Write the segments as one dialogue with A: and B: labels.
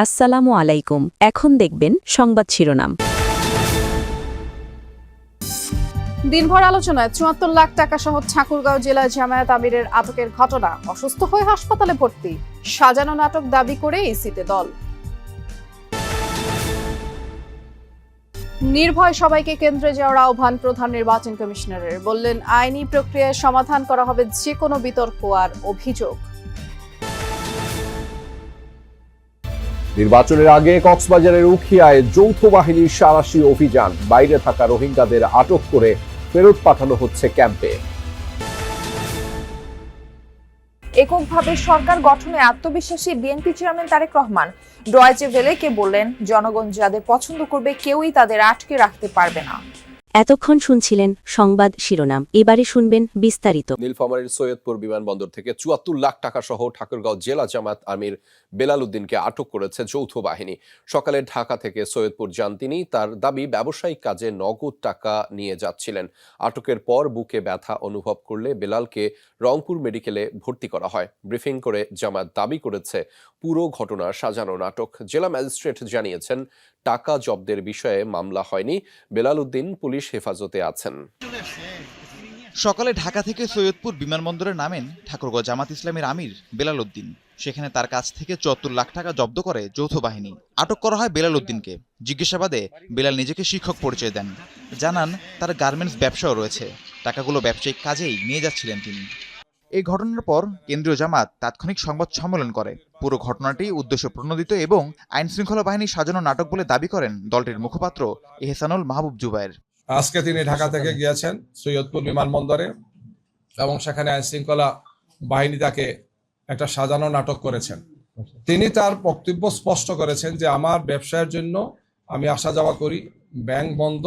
A: আসসালামু আলাইকুম। এখন দেখবেন সংবাদ শিরোনাম।
B: দিনভর আলোচনায় ৭৪ লাখ টাকা সহ ঠাকুরগাঁও জেলা জামায়াত আমিরের আটকের ঘটনা। অসুস্থ হয়ে হাসপাতালে ভর্তি, সাজানো নাটক দাবি করে ইসিতে দল। নির্ভয় সবাইকে কেন্দ্রে যাওয়ার আহ্বান প্রধান নির্বাচন কমিশনারের। বললেন, আইনি প্রক্রিয়ায় সমাধান করা হবে যে কোনো বিতর্ক আর অভিযোগ।
C: নির্বাচনের আগে কক্সবাজারের উখিয়ায় যৌথ বাহিনীর সাঁড়াশি অভিযান, বাইরে থাকা রোহিঙ্গাদের আটক করে ফেরত পাঠানো হচ্ছে ক্যাম্পে।
D: এককভাবে সরকার গঠনে আত্মবিশ্বাসী BNP chairman Tarique Rahman Deutsche ভেলেকে বললেন, জনগণ যাদের পছন্দ করবে কেউই তাদের আটকে রাখতে পারবে না।
A: এতক্ষণ শুনছিলেন সংবাদ শিরোনাম, এবারে শুনবেন বিস্তারিত।
C: নীলফামারীর সৈয়দপুর বিমানবন্দর থেকে ৭৪ লাখ টাকা সহ ঠাকুরগাঁও জেলা জামায়াত আমির বেলাল উদ্দিনকে আটক করেছে যৌথ বাহিনী। সকালে ঢাকা থেকে সৈয়দপুর যান তিনি। তার দাবি, ব্যবসায়িক কাজে নগদ টাকা নিয়ে যাচ্ছিলেন। আটকের পর বুকে ব্যথা অনুভব করলে বেলালকে রংপুর মেডিকেলে ভর্তি করা হয়। ব্রিফিং করে জামায়াত দাবি করেছে পুরো ঘটনা সাজানো নাটক। জেলা ম্যাজিস্ট্রেট জানিয়েছেন, টাকা জব্দের বিষয়ে মামলা হয়নি। বেলাল উদ্দিন পুলিশ হেফাজতে আছেন।
E: সকালে ঢাকা থেকে সৈয়দপুর বিমানবন্দরে নামেন ঠাকুরগাঁও জামাত ইসলামীর আমির বেলাল উদ্দিন। সেখানে তার কাছ থেকে ৭৪ লাখ টাকা জব্দ করে যৌথ বাহিনী। আটক করা হয় বেলাল উদ্দিনকে। জিজ্ঞাসাবাদে বেলাল নিজেকে শিক্ষক পরিচয় দেন। জানান, তার গার্মেন্টস ব্যবসাও রয়েছে। টাকাগুলো ব্যবসায়িক কাজেই নিয়ে যাচ্ছিলেন তিনি। এই ঘটনার পর কেন্দ্রীয় জামাত তাৎক্ষণিক সংবাদ সম্মেলন করে। পুরো ঘটনাটি উদ্দেশ্য প্রণোদিত এবং আইন শৃঙ্খলা বাহিনীর সাজানো নাটক বলে দাবি করেন দলটির মুখপাত্র এহসানুল মাহবুব জুবায়ের।
F: আজকে তিনি ঢাকা থেকে গিয়েছেন সৈয়দপুর বিমানবন্দরে এবং সেখানে আইন শৃঙ্খলা বাহিনী তাকে একটা সাজানো নাটক করেছেন। তিনি তার বক্তব্য স্পষ্ট করেছেন যে আমার ব্যবসায়ের জন্য আমি আসা যাওয়া করি, ব্যাংক বন্ধ,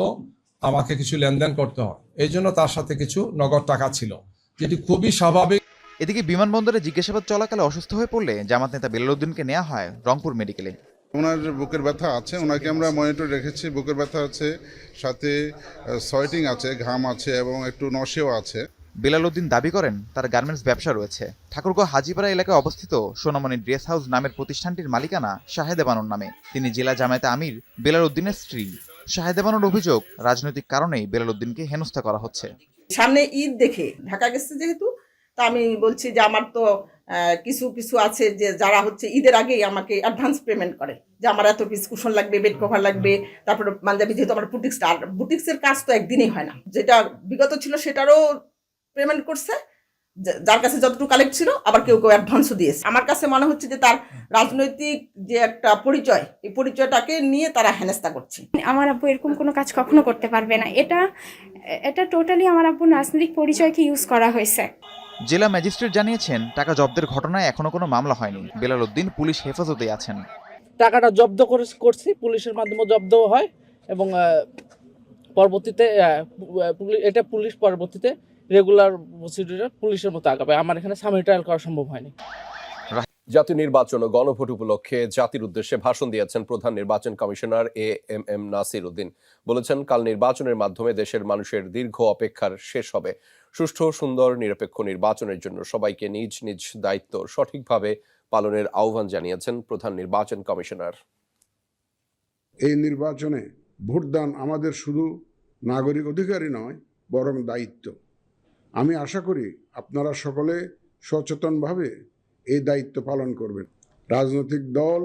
F: আমাকে কিছু লেনদেন করতে হয়, এই জন্য তার সাথে কিছু নগদ টাকা ছিল, যেটি খুবই স্বাভাবিক।
E: এদিকে বিমানবন্দরে জিজ্ঞাসাবাদ চলাকালে অসুস্থ হয়ে পড়লে জামাত নেতা বেলাল উদ্দিনকে নেওয়া হয় রংপুর মেডিকেলে।
G: ওনার বুকের ব্যথা আছে, ওনাকে আমরা মনিটর রেখেছি। বুকের ব্যথা আছে, সাথে সোয়েটিং আছে, ঘাম আছে এবং একটু নশেও আছে।
E: বেলাল উদ্দিন দাবি করেন, তার গার্মেন্টস ব্যবসা রয়েছে। ঠাকুরগাঁও হাজিপাড়া এলাকায় অবস্থিত সোনামণি ড্রেস হাউস নামের প্রতিষ্ঠানটির মালিকানা শাহেদা বানুর নামে। তিনি জেলা জামায়াতে আমির বেলাল উদ্দিনের স্ত্রী। শাহেদা বানুর অভিযোগ, রাজনৈতিক কারণেই বেলাল উদ্দিনকে হেনস্থা করা হচ্ছে।
H: সামনে ঈদ দেখে ঢাকা গেছে যেহেতু, তা আমি বলছি যে আমার তো কিছু কিছু আছে যে যারা হচ্ছে ঈদের আগেই আমাকে অ্যাডভান্স পেমেন্ট করে, যে আমার এত পিস কুশন লাগবে, বেড কভার লাগবে, তারপর পাঞ্জাবি, যেহেতু আমার বুটিক্সের কাজ তো একদিনই হয় না, যেটা বিগত ছিল সেটারও পেমেন্ট করছে, যার কাছে যতটুকু কালেক্ট ছিল, আবার কেউ কেউ অ্যাডভান্সও দিয়েছে। আমার কাছে মনে হচ্ছে যে তার রাজনৈতিক যে একটা পরিচয়, এই পরিচয়টাকে নিয়ে তারা হেনস্থা করছে।
I: আমার আব্বু এরকম কোনো কাজ কখনো করতে পারবে না। এটা টোটালি আমার আব্বুর রাজনৈতিক পরিচয়কে ইউজ করা হয়েছে।
E: জেলা ম্যাজিস্ট্রেট জানিয়েছেন, টাকা জব্দের ঘটনায় এখনো কোনো মামলা হয়নি। বেলাল উদ্দিন পুলিশ হেফাজতে আছেন।
J: টাকাটা জব্দ করছি, পুলিশের মাধ্যমে জব্দ হয় এবং পরবর্তীতে এটা পুলিশ পরবর্তীতে রেগুলার প্রসিডিউরে পুলিশের মতো আগাবে। আমার এখানে সাময়িক ট্রায়াল করা সম্ভব হয়নি।
C: জাতীয় নির্বাচন ও গণভোট উপলক্ষে জাতির উদ্দেশ্যে ভাষণ দিয়েছেন প্রধান নির্বাচন কমিশনার এএমএম নাসির উদ্দিন। বলেছেন, কাল নির্বাচনের মাধ্যমে দেশের মানুষের দীর্ঘ অপেক্ষার শেষ হবে। সুষ্ঠু, সুন্দর, নিরপেক্ষ নির্বাচনের জন্য সবাইকে নিজ নিজ দায়িত্ব সঠিকভাবে পালনের আহ্বান জানিয়েছেন প্রধান নির্বাচন কমিশনার।
G: এই নির্বাচনে ভোটদান আমাদের শুধু নাগরিক অধিকারই নয়, বরং দায়িত্ব। আমি আশা করি আপনারা সকলে সচেতনভাবে এই দায়িত্ব পালন করবেন। রাজনৈতিক দল,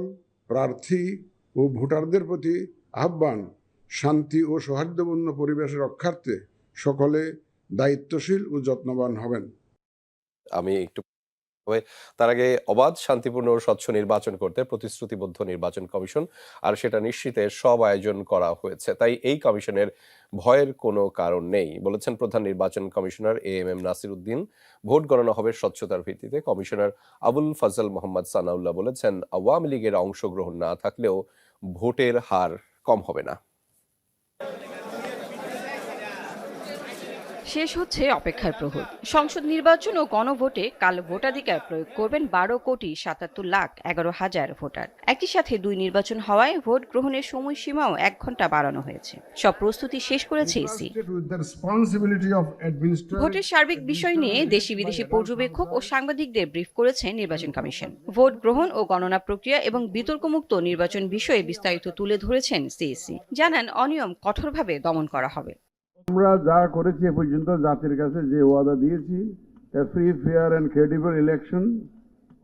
G: প্রার্থী ও ভোটারদের প্রতি আহ্বান, শান্তি ও সৌহার্দ্যপূর্ণ পরিবেশ রক্ষার্থে সকলে দায়িত্বশীল ও যত্নবান হবেন।
C: তার আগে অবাধ, শান্তিপূর্ণ ও স্বচ্ছ নির্বাচন করতে প্রতিশ্রুতিবদ্ধ নির্বাচন কমিশন, আর সেটা নিশ্চিতে সব আয়োজন করা হয়েছে। তাই এই কমিশনের ভয়ের কোনো কারণ নেই বলেছেন প্রধান নির্বাচন commissioner AMM Nasir Uddin. Vote গণনা হবে স্বচ্ছতার ভিত্তিতে। কমিশনার আবুল ফাজল মোহাম্মদ সানাউল্লাহ বলেছেন, আওয়ামী লীগের অংশগ্রহণ না থাকলেও ভোটের হার কম হবে না।
K: শেষ হচ্ছে অপেক্ষার প্রহর। সংসদ নির্বাচন ও গণভোটে কাল ভোটাধিকার প্রয়োগ করবেন 12,77,11,000 ভোটার। একই সাথে 2 নির্বাচন হওয়ায় ভোট গ্রহণের সময়সীমাও 1 ঘন্টা বাড়ানো হয়েছে। সব প্রস্তুতি শেষ করেছে ইসি। ভোটের সার্বিক বিষয় নিয়ে দেশি বিদেশি পর্যবেক্ষক ও সাংবাদিকদের ব্রিফ করেছে নির্বাচন কমিশন। ভোট গ্রহণ ও গণনা প্রক্রিয়া এবং বিতর্কমুক্ত নির্বাচন বিষয়ে বিস্তারিত তুলে ধরেছেন সিইসি। জানান, অনিয়ম কঠোরভাবে দমন করা হবে।
G: আমরা যা করেছি এ পর্যন্ত জাতির কাছে যে ওয়াদা দিয়েছি, free fair and credible election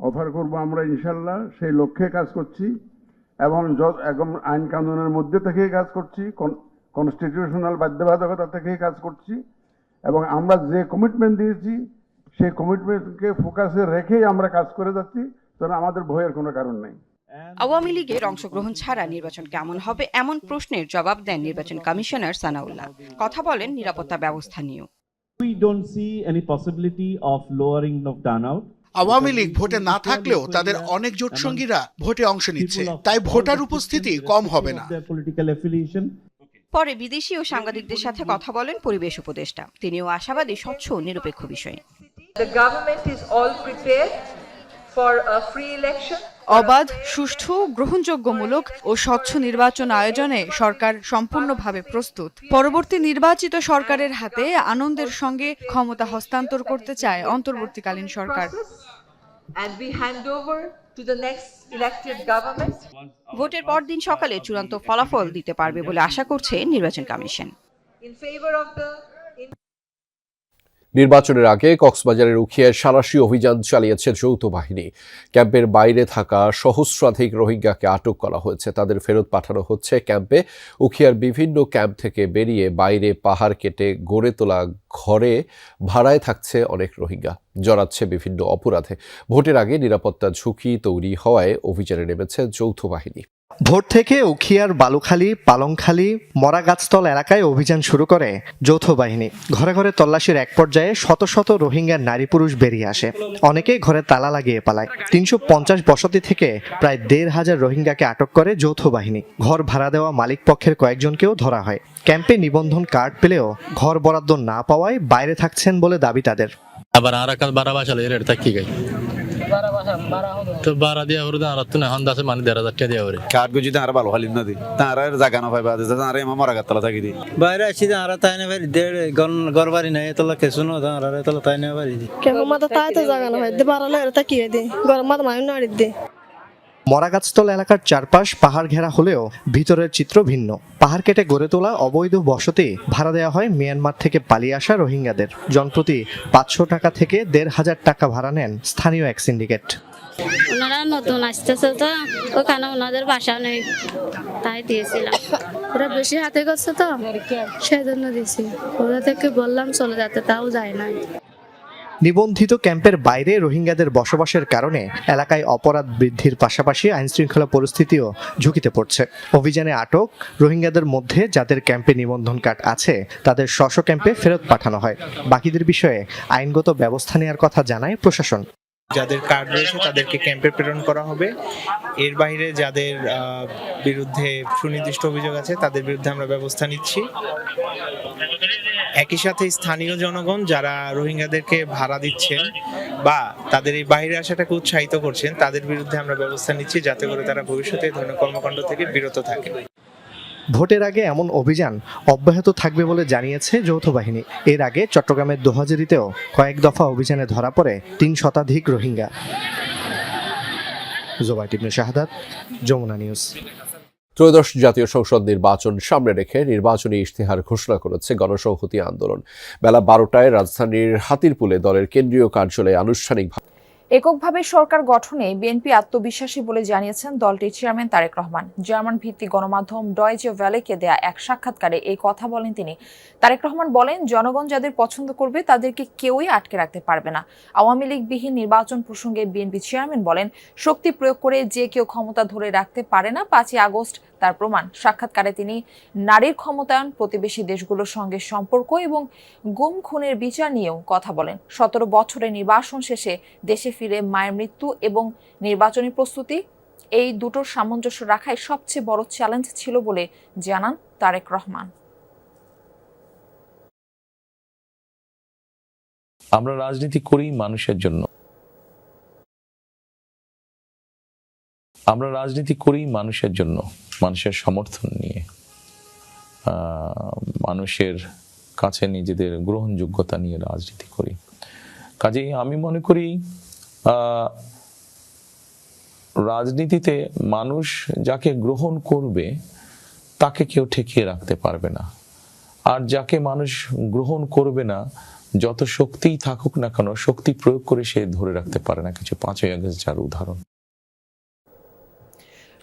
G: offer করব আমরা ইনশাল্লাহ, সেই লক্ষ্যে কাজ করছি এবং আইন কানুনের মধ্যে থেকেই কাজ করছি, কনস্টিটিউশনাল বাধ্যবাধকতা থেকেই কাজ করছি এবং আমরা যে কমিটমেন্ট দিয়েছি সেই কমিটমেন্টকে ফোকাসে রেখেই আমরা কাজ করে যাচ্ছি, কারণ আমাদের ভয়ের কোনো কারণ নেই।
K: আওয়ামী লীগের অংশগ্রহণ ছাড়া নির্বাচন কেমন হবে এমন প্রশ্নের জবাব দেন নির্বাচন কমিশনার সানাউল্লাহ। কথা বলেন নিরাপত্তা ব্যবস্থা নিয়েও।
L: আওয়ামী লীগ ভোটে না থাকলেও তাদের অনেক জোটসঙ্গীরা ভোটে অংশ নিচ্ছে, তাই ভোটার উপস্থিতি কম হবে না।
K: পরে বিদেশি ও সাংবাদিকদের সাথে কথা বলেন পরিবেশ উপদেষ্টা। তিনিও আশাবাদী স্বচ্ছ ও নিরপেক্ষ বিষয়ে।
M: অবাধ, সুষ্ঠু, গ্রহণযোগ্যমূলক ও স্বচ্ছ নির্বাচন আয়োজনে সরকার সম্পূর্ণভাবে প্রস্তুত। পরবর্তী নির্বাচিত সরকারের হাতে আনন্দের সঙ্গে ক্ষমতা হস্তান্তর করতে চায় অন্তর্বর্তীকালীন সরকার।
K: ভোটের পরদিন সকালে চূড়ান্ত ফলাফল দিতে পারবে বলে আশা করছে নির্বাচন কমিশন।
C: নির্বাচনের আগে কক্সবাজারের উখিয়ায় সাঁড়াশি অভিযান চালিয়েছে যৌথ বাহিনী। ক্যাম্পের বাইরে থাকা সহস্রাধিক রোহিঙ্গাকে আটক করা হয়েছে, তাদের ফেরত পাঠানো হচ্ছে ক্যাম্পে। উখিয়ার বিভিন্ন ক্যাম্প থেকে বেরিয়ে বাইরে পাহাড় কেটে গড়ে তোলা ঘরে ভাড়ায় থাকছে অনেক রোহিঙ্গা, জড়াচ্ছে বিভিন্ন অপরাধে। ভোটের আগে নিরাপত্তা ঝুঁকি তৈরি হওয়ায় অভিযানে নেমেছে যৌথ বাহিনী।
N: ভোর থেকে উখিয়ার বালুখালী, পালংখালী, মরাগাছতল এলাকায় অভিযান শুরু করে যৌথ বাহিনী। ঘরে ঘরে তল্লাশির এক পর্যায়ে শত শত রোহিঙ্গার নারী পুরুষ বেরিয়ে আসে, অনেকেই ঘরে তালা লাগিয়ে পালায়। 350 বসতি থেকে প্রায় 1,500 রোহিঙ্গাকে আটক করে যৌথ বাহিনী। ঘর ভাড়া দেওয়া মালিক পক্ষের কয়েকজনকেও ধরা হয়। ক্যাম্পে নিবন্ধন কার্ড পেলেও ঘর বরাদ্দ না পাওয়ায় বাইরে থাকছেন বলে দাবি তাদের।
O: আবার আর কাল 12 বাসা এর থাকি গাই তো 12 দিয়া হরদা আর তুই হন দাসে মানে 1,000 টাকা দিয়া হরে
P: কার্ড গজি তার ভালো খালি না দি তার জায়গা না পাইবা তার এমা মরাগাতলা থাকি দি
Q: বাইরে আসি আর তাই না ভাই গরবারি নাই তোলা কেসু না আর তোলা তাই না বাড়ি দি
R: কেমন মাথা তাই তো জায়গা না ভাই 12 এর থাকি দি গরম মাথা মাইন না দি।
N: মরাগাছতল এলাকার চারপাশ পাহাড় ঘেরা হলেও ভিতরের চিত্র ভিন্ন। পাহাড় কেটে গড়ে তোলা অবৈধ বসতি ভাড়া দেওয়া হয় মিয়ানমার থেকে পালিয়ে আসা রোহিঙ্গাদের। জনপ্রতি 500 টাকা থেকে 1,500 টাকা ভাড়া নেন স্থানীয় এক সিন্ডিকেট।
S: ওনারা নতুন আসতেছে তো ওখানে ওনাদের বাসা নেই, তাই দিয়েছিলাম। ওরা বেশি হাতে করছে তো সেজন্য দিয়েছি। ওরা থেকে বললাম চলে যেতে, তাও যায় না।
N: নিবন্ধিত ক্যাম্পের বাইরে রোহিঙ্গাদের বসবাসের কারণে এলাকায় অপরাধ বৃদ্ধির পাশাপাশি আইনশৃঙ্খলা পরিস্থিতিও ঝুঁকিতে পড়ছে। অভিযানে আটক রোহিঙ্গাদের মধ্যে যাদের ক্যাম্পে নিবন্ধন কার্ড আছে তাদের স্ব ক্যাম্পে ফেরত পাঠানো হয়। বাকিদের বিষয়ে আইনগত ব্যবস্থা নেওয়ার কথা জানায় প্রশাসন।
T: যাদের কার্ড রয়েছে তাদেরকে ক্যাম্পে প্রেরণ করা হবে। এর বাইরে যাদের বিরুদ্ধে সুনির্দিষ্ট অভিযোগ আছে তাদের বিরুদ্ধে আমরা ব্যবস্থা নিচ্ছি। একই সাথে স্থানীয় জনগণ যারা রোহিঙ্গাদেরকে ভাড়া দিচ্ছেন বা তাদের এই বাইরে আসাটাকে উৎসাহিত করছেন তাদের বিরুদ্ধে আমরা ব্যবস্থা নিচ্ছি, যাতে করে তারা ভবিষ্যতে এই ধরনের কর্মকাণ্ড থেকে বিরত থাকে।
N: ভোটের আগে এমন অভিযান অব্যাহত থাকবে বলে জানিয়েছে যৌথ বাহিনী। এর আগে চট্টগ্রামের দোহাজারীতেও কয়েক দফা অভিযানে ধরা পড়ে 3 শতাধিক রোহিঙ্গা। জোবাইর ইবনে শাহাদাত, যমুনা নিউজ।
C: ত্রয়োদশ জাতীয় সংসদ নির্বাচন সামনে রেখে নির্বাচনী ইশতেহার ঘোষণা করেছে গণসংহতি আন্দোলন। বেলা 12টায় রাজধানীর হাতিরপুলে দলের কেন্দ্রীয় কার্যালয়ে আনুষ্ঠানিকভাবে
D: এককভাবে সরকার গঠনে বিএনপি আত্মবিশ্বাসী বলে জানিয়েছেন দলটির চেয়ারম্যান তারেক রহমান। জার্মান ভিত্তিক গণমাধ্যম ডয়েচে ভ্যালেকে দেয়া এক সাক্ষাৎকারে এই কথা বলেন তিনি। তারেক রহমান বলেন, জনগণ যাদের পছন্দ করবে তাদেরকে কেউই আটকে রাখতে পারবে না। আওয়ামী লীগবিহীন নির্বাচন প্রসঙ্গে বিএনপি চেয়ারম্যান বলেন, শক্তি প্রয়োগ করে যে কেউ ক্ষমতা ধরে রাখতে পারে না। 5ই আগস্ট তার প্রমাণ। সাক্ষাৎকারে তিনি নারীর ক্ষমতায়ন, প্রতিবেশী দেশগুলোর সঙ্গে সম্পর্ক এবং গুম খুনের বিচার নিয়েও কথা বলেন। 17 বছরের নির্বাসন শেষে দেশে ফিরে মায়ের মৃত্যু এবং নির্বাচনী প্রস্তুতি, এই দুটোর সামঞ্জস্য রাখাই সবচেয়ে বড় চ্যালেঞ্জ ছিল বলে জানান তারেক রহমান।
U: আমরা রাজনীতি করি মানুষের জন্য, আমরা রাজনীতি করি মানুষের জন্য, মানুষের সমর্থন নিয়ে, মানুষের কাছে নিজেদের গ্রহণযোগ্যতা নিয়ে রাজনীতি করি। কাজেই আমি মনে করি রাজনীতিতে মানুষ যাকে গ্রহণ করবে তাকে কেউ ঠেকিয়ে রাখতে পারবে না, আর যাকে মানুষ গ্রহণ করবে না যত শক্তিই থাকুক না কেন, শক্তি প্রয়োগ করে সে ধরে রাখতে পারে না কিছু। 5ই আগস্ট যার উদাহরণ।